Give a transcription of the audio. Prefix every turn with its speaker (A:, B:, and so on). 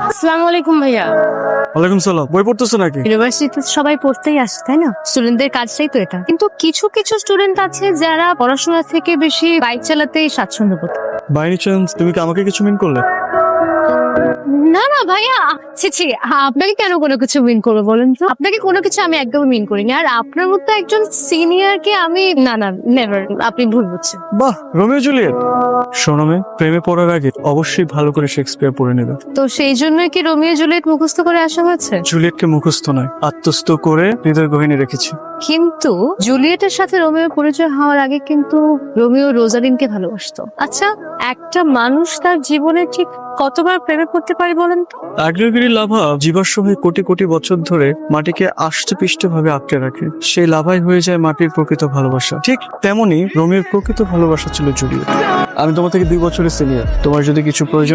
A: আসসালামু আলাইকুম ভাইয়া।
B: ওয়ালাইকুম সালাম। বই পড়তেছো নাকি?
A: ইউনিভার্সিটিতে সবাই পড়তেই আসে তাই না, স্টুডেন্টদের কাজটাই তো এটা। কিন্তু কিছু কিছু স্টুডেন্ট আছে যারা পড়াশোনা থেকে বেশি বাইক চালাতেই স্বাচ্ছন্দ্য বোধ করে।
B: বাই এনি চান্স তুমি কি আমাকে কিছু মিন করলে?
A: না না ভাইয়া, ছি ছি, আপনাকে কেন কোনো কিছু মিন করবো বলেন তো? আপনাকে কোনো কিছু আমি একদমই মিন করিনি। আর আপনার মতো একজন সিনিয়রকে আমি না না নেভার, আপনি ভুল বুঝছেন।
B: বাহ, রোমিও জুলিয়েট। শোনো মেয়ে, প্রেমে পড়ার আগে অবশ্যই ভালো করে শেক্সপিয়ার পড়ে নেবে।
A: তো সেই জন্যই কি রোমিও জুলিয়েট মুখস্থ করে আসা হয়েছে?
B: জুলিয়েটকে মুখস্থ নয়, আত্মস্থ করে হৃদয় গহিনী রেখেছি।
A: কিন্তু জুলিয়েটের সাথে রোমিওর পরিচয় হওয়ার আগে কিন্তু রোমিও রোজালিনকে ভালোবাসতো। আচ্ছা, একটা মানুষ তার জীবনে ঠিক কতবার প্রেমে পড়তে পারে বলেন তো?
B: আগ্নেয়গিরি লাভা জীবাশ্ম হয়ে কোটি কোটি বছর ধরে মাটিকে আষ্টে ভাবে আটকে রাখে। সেই লাভাই হয়ে যায় মাটির প্রকৃত ভালোবাসা। ঠিক তেমনি রোমিওর প্রকৃত ভালোবাসা ছিল জুলিয়েট। আমি তোমার থেকে 2 বছরের সিনিয়র। তোমার যদি কিছু প্রয়োজন